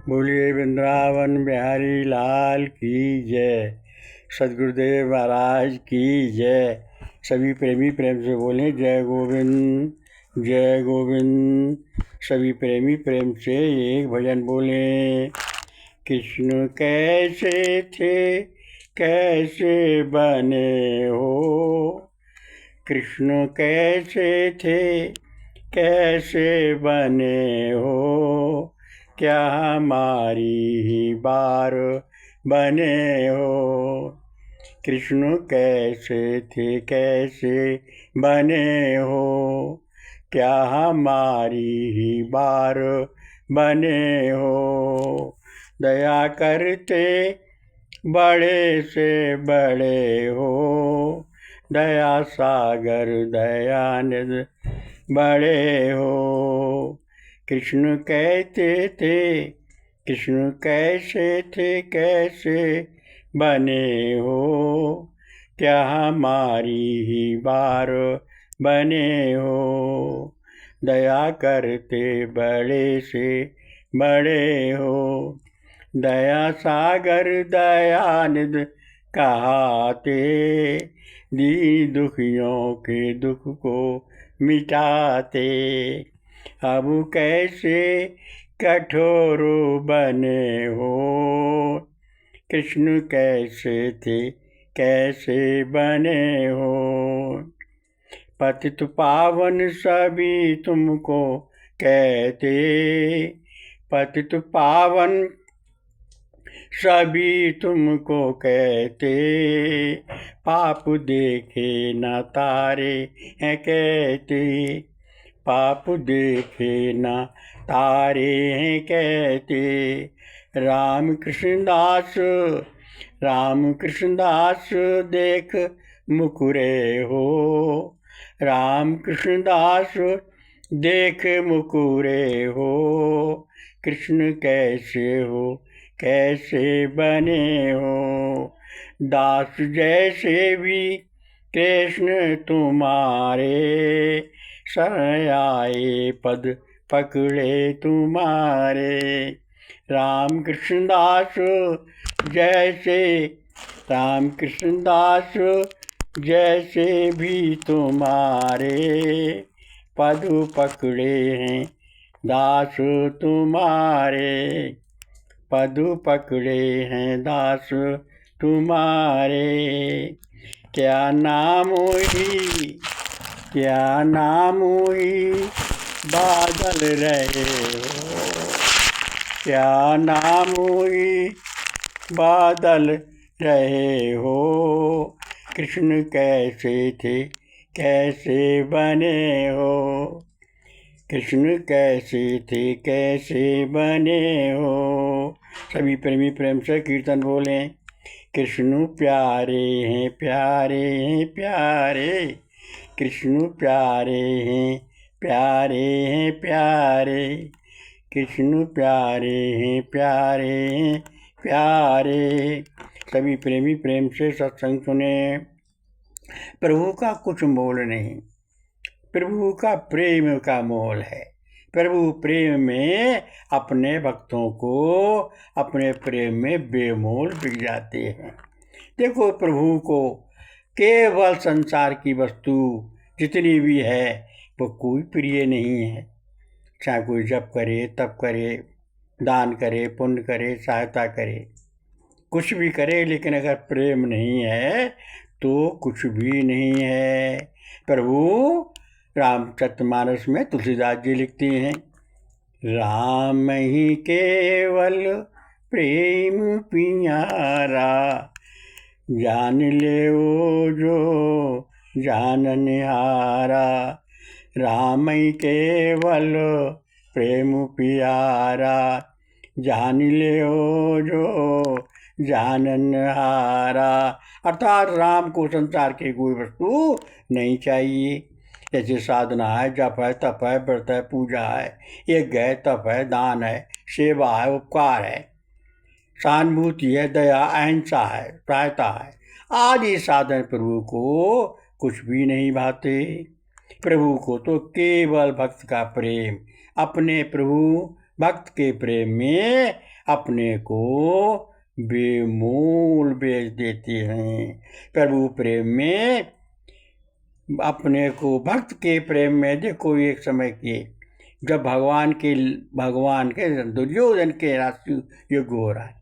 बोलिए वृंदावन बिहारी लाल की जय। सदगुरुदेव महाराज की जय। सभी प्रेमी प्रेम से बोलें जय गोविंद जय गोविंद। सभी प्रेमी प्रेम से एक भजन बोलें। कृष्ण कैसे थे कैसे बने हो, कृष्ण कैसे थे कैसे बने हो, क्या हमारी ही बार बने हो। कृष्ण कैसे थे कैसे बने हो, क्या हमारी ही बार बने हो। दया करते बड़े से बड़े हो, दया सागर दयानिधि बड़े हो। कृष्ण कहते थे कृष्ण कैसे थे कैसे बने हो, क्या हमारी ही बार बने हो। दया करते बड़े से बड़े हो, दया सागर दयानिधि कहाते, दीन दुखियों के दुख को मिटाते। अब कैसे कठोर बने हो, कृष्ण कैसे थे कैसे बने हो। पतित पावन सभी तुमको कहते, पतित पावन सभी तुमको कहते, पाप देखे न तारे हैं कहते, पाप देखे न तारे हैं कहते। राम कृष्ण दास देख मुकुरे हो, राम कृष्ण दास देख मुकुरे हो। कृष्ण कैसे हो कैसे बने हो, दास जैसे भी कृष्ण तुम्हारे, शरण आए पद पकड़े तुम्हारे। राम कृष्ण दास जैसे राम कृष्ण दास जैसे भी तुम्हारे, पद पकड़े हैं दास तुम्हारे, पद पकड़े हैं दास तुम्हारे। क्या नाम ही बादल रहे हो, क्या नाम ही बादल रहे हो। कृष्ण कैसे थे कैसे बने हो, कृष्ण कैसे थे कैसे बने हो। सभी प्रेमी प्रेम से कीर्तन बोलें। कृष्ण प्यारे हैं प्यारे हैं प्यारे, कृष्ण प्यारे हैं प्यारे हैं प्यारे, कृष्ण प्यारे हैं प्यारे हैं प्यारे। सभी प्रेमी प्रेम से सत्संग सुने। प्रभु का कुछ मोल नहीं, प्रभु का प्रेम का मोल है। प्रभु प्रेम में अपने भक्तों को अपने प्रेम में बेमोल बिक जाते हैं। देखो प्रभु को केवल संसार की वस्तु जितनी भी है वो कोई प्रिय नहीं है। चाहे कोई जप करे तप करे, दान करे पुण्य करे सहायता करे, कुछ भी करे, लेकिन अगर प्रेम नहीं है तो कुछ भी नहीं है। प्रभु रामचरितमानस में तुलसीदास जी लिखते हैं, राम ही केवल प्रेम पियारा, जान ले वो जो जाननिहारा। राम ही केवल प्रेम पियारा, जान ले वो जो जाननहारा। अर्थात राम को संसार की कोई वस्तु नहीं चाहिए। जैसे साधना है, जप है, तप है, व्रत है, पूजा है, यज्ञ है, तप है, दान है, सेवा है, उपकार है, सहानुभूति है, दया अहिंसा है, सहायता है, आदि साधन प्रभु को कुछ भी नहीं भाते। प्रभु को तो केवल भक्त का प्रेम, अपने प्रभु भक्त के प्रेम में अपने को बेमूल बेच देते हैं। प्रभु प्रेम में, अपने को भक्त के प्रेम में देखो, एक समय के जब भगवान के दुर्योधन के राष्ट्र युग हो रहा है,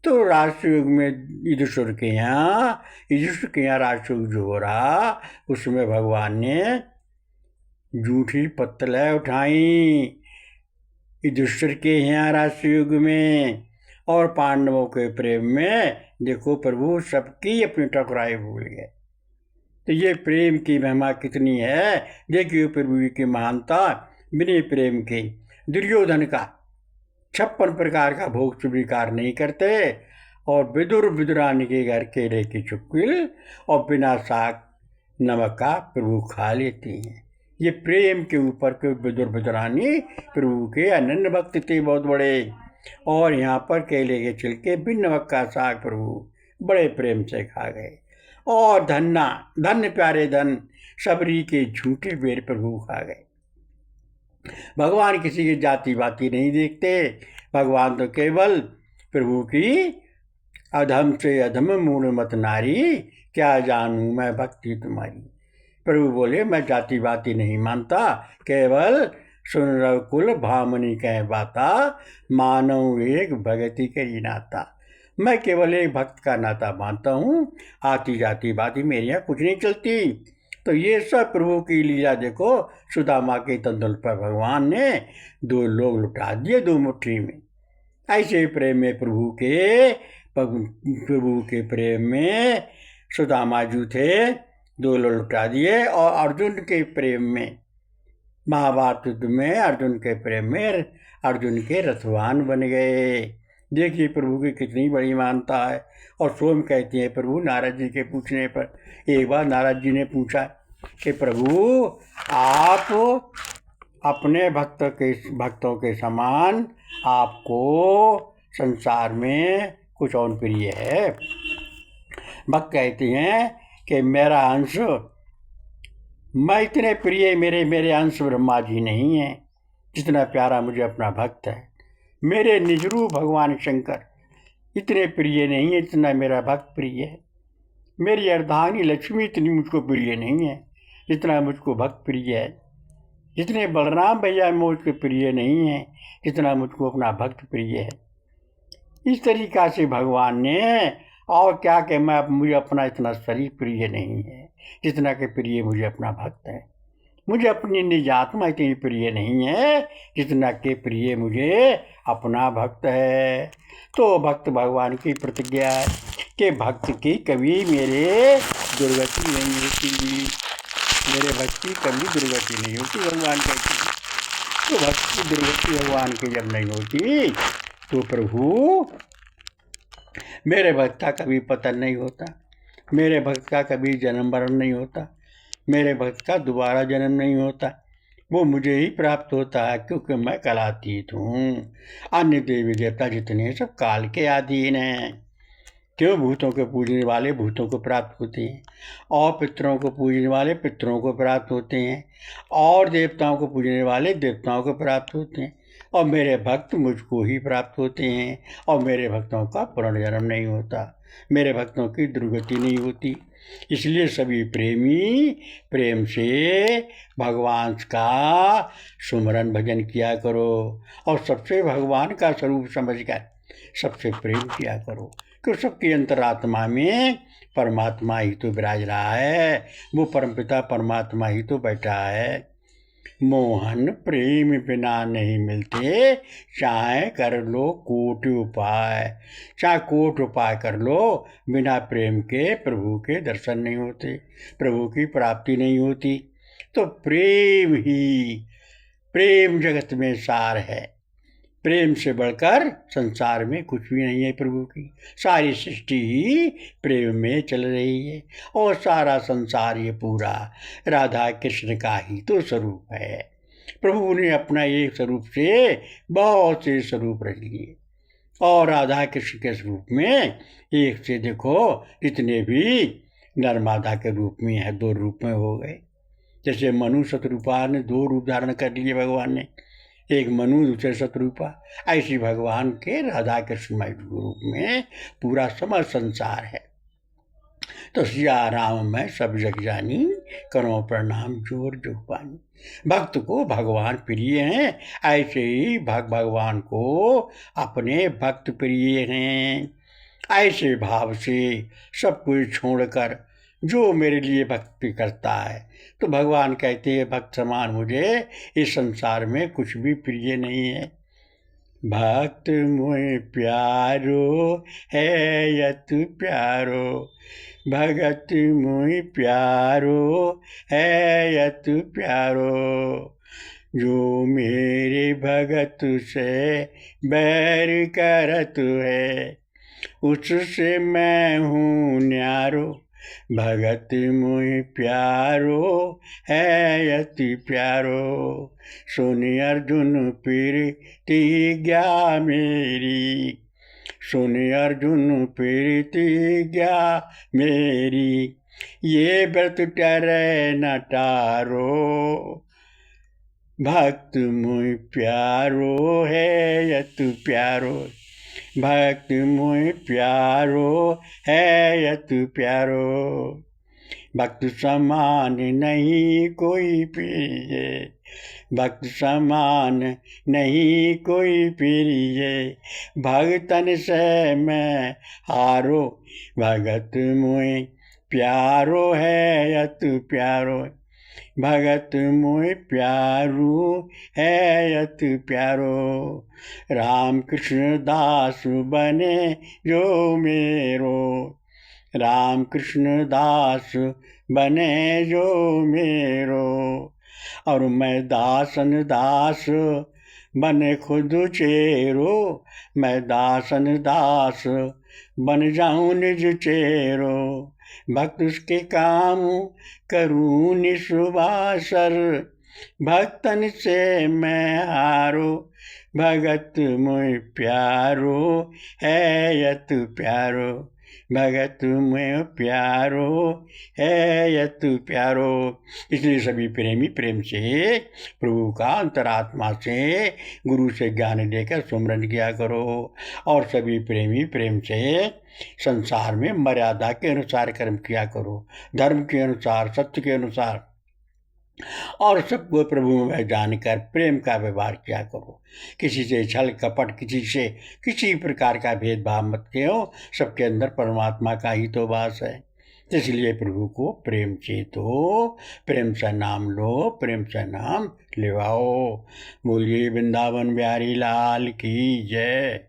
तो राष्ट्र युग में युधिष्ठिर के यहाँ राष्ट्र युग जो हो रहा, उसमें भगवान ने जूठी पत्तलें उठाई युधिष्ठिर के यहाँ राष्ट्र युग में, और पांडवों के प्रेम में देखो प्रभु सबकी अपनी ठकुराई भूल गए। तो ये प्रेम की महिमा कितनी है, देखिए प्रभु की महानता। बिना प्रेम के दुर्योधन का 56 प्रकार का भोग स्वीकार नहीं करते, और विदुर विदुरानी के घर केले की चुक्किल और बिना साग नमक का प्रभु खा लेती हैं। ये प्रेम के ऊपर के विदुर विदुरानी प्रभु के अनन्य भक्त थे, बहुत बड़े। और यहाँ पर केले के छिलके बिन नमक का साग प्रभु बड़े प्रेम से खा गए। और धन्य प्यारे धन सबरी के झूठे बेर प्रभु खा गए। भगवान किसी की जाति बाती नहीं देखते, भगवान तो केवल प्रभु की अधम से अधम मूढ़ मत नारी, क्या जानूं मैं भक्ति तुम्हारी। प्रभु बोले मैं जाति बाती नहीं मानता, केवल सुन रघुकुल भामनी कह बाता, मानव एक भगति करी नाता। मैं केवल एक भक्त का नाता मानता हूँ, आती जाति बाती मेरे यहाँ कुछ नहीं चलती। तो ये सब प्रभु की लीला देखो, सुदामा के तंदुल पर भगवान ने 2 लोग लुटा दिए 2 मुट्ठी में। ऐसे प्रेम में प्रभु के प्रेम में सुदामा जी थे, 2 लोग लुटा दिए। और अर्जुन के प्रेम में, महाभारत युद्ध में अर्जुन के प्रेम में अर्जुन के रथवान बन गए। देखिए प्रभु की कितनी बड़ी मानता है। और स्वयं कहती है प्रभु, नारद जी के पूछने पर एक बार नारद जी ने पूछा कि प्रभु आप अपने भक्तों के समान आपको संसार में कुछ और प्रिय है। भक्त कहती हैं कि मेरा अंश, मैं इतने प्रिय मेरे अंश ब्रह्मा जी नहीं है जितना प्यारा मुझे अपना भक्त है। मेरे निजरूप भगवान शंकर इतने प्रिय नहीं है जितना मेरा भक्त प्रिय है। मेरी अर्धांगिनी लक्ष्मी इतनी मुझको प्रिय नहीं है जितना मुझको भक्त प्रिय है। जितने बलराम भैया मुझको प्रिय नहीं है जितना मुझको अपना भक्त प्रिय है। इस तरीक़ा से भगवान ने, और क्या कि मुझे अपना इतना शरीर प्रिय नहीं है जितना कि प्रिय मुझे अपना भक्त है। मुझे अपनी निज आत्मा इतनी प्रिय नहीं है जितना कि प्रिय मुझे अपना भक्त है। तो भक्त भगवान की प्रतिज्ञा है कि भक्त की कभी मेरे दुर्गति नहीं होती, मेरे भक्त की कभी दुर्गति नहीं होती, भगवान कहते हैं। तो भक्त की दुर्गति भगवान की जब नहीं होती तो प्रभु मेरे भक्त का कभी पतन नहीं होता, मेरे भक्त का कभी जन्म मरण नहीं होता, मेरे भक्त का दोबारा जन्म नहीं होता। वो मुझे ही प्राप्त होता है क्योंकि मैं कालातीत हूँ। अन्य देवी देवता जितने सब काल के अधीन हैं। क्यों? भूतों के पूजने वाले भूतों को प्राप्त होते हैं, और पितरों को पूजने वाले पितरों को प्राप्त होते हैं, और देवताओं को पूजने वाले देवताओं को प्राप्त होते हैं, और मेरे भक्त मुझको ही प्राप्त होते हैं। और मेरे भक्तों का पुनर्जन्म नहीं होता, मेरे भक्तों की दुर्गति नहीं होती। इसलिए सभी प्रेमी प्रेम से भगवान का सुमरन भजन किया करो, और सबसे भगवान का स्वरूप समझकर सबसे प्रेम किया करो। क्योंकि सबकी अंतरात्मा में परमात्मा ही तो विराज रहा है, वो परमपिता परमात्मा ही तो बैठा है। मोहन प्रेम बिना नहीं मिलते, चाहे कर लो कोटि उपाय, चाहे कोट उपाय कर लो, बिना प्रेम के प्रभु के दर्शन नहीं होते, प्रभु की प्राप्ति नहीं होती। तो प्रेम जगत में सार है। प्रेम से बढ़कर संसार में कुछ भी नहीं है। प्रभु की सारी सृष्टि ही प्रेम में चल रही है, और सारा संसार ये पूरा राधा कृष्ण का ही तो स्वरूप है। प्रभु ने अपना एक स्वरूप से बहुत से स्वरूप रख लिए, और राधा कृष्ण के स्वरूप में एक से देखो जितने भी नर्मदा के रूप में है, 2 रूप में हो गए। जैसे मनु शतरूपा ने 2 रूप धारण कर लिए भगवान ने, एक मनु दूसरे शत्रुपा। ऐसी भगवान के राधा कृष्णमय रूप में पूरा समस्त संसार है। तो सिया राम मैं सब जग जानी, करो प्रणाम जोर जो पानी। भक्त को भगवान प्रिय हैं, ऐसे ही भगवान को अपने भक्त प्रिय हैं। ऐसे भाव से सब कुछ छोड़कर जो मेरे लिए भक्ति करता है, तो भगवान कहते हैं भक्त समान मुझे इस संसार में कुछ भी प्रिय नहीं है। भक्त मोह प्यारो है यतु प्यारो, भगत मोह प्यारो है यतु प्यारो। जो मेरे भगत से बैर करत है, उससे मैं हूँ न्यारो। भगत मोह प्यारो है अति प्यारो, सुनि अर्जुन प्रीतिज्ञा मेरी। सुनि अर्जुन प्रीतिज्ञा मेरी, ये व्रत टरे न टारो। भक्त मोह प्यारो है अति प्यारो, भक्त मोह प्यारो है अति प्यारो। भक्त समान नहीं कोई प्रिय, भक्त समान नहीं कोई प्रिय। भगतन से मैं हारो, भगत मोह प्यारो है अति प्यारो। भगत मोह प्यारो है अति प्यारो। राम कृष्ण दास बने जो मेरो, राम कृष्ण दास बने जो मेरो। और मैं दासन दास बने खुद चेरो, मैं दासन दास बन जाऊं निज चेरो। भक्त उसके काम करूं निस्वासर, भक्तन से मैं हारो। भगत मोह प्यारो है अति प्यारो, भगत मोह प्यारो है अति प्यारो। इसलिए सभी प्रेमी प्रेम से प्रभु का अंतरात्मा से गुरु से ज्ञान लेकर सुमरन किया करो। और सभी प्रेमी प्रेम से संसार में मर्यादा के अनुसार कर्म किया करो, धर्म के अनुसार, सत्य के अनुसार। और सबको प्रभु में जानकर प्रेम का व्यवहार किया करो। किसी से छल कपट, किसी से किसी प्रकार का भेदभाव मत करो। सबके अंदर परमात्मा का ही तो वास है। इसलिए प्रभु को प्रेम चेतो, प्रेम से नाम लो, प्रेम से नाम लेवाओ। बोलिए वृंदावन बिहारी लाल की जय।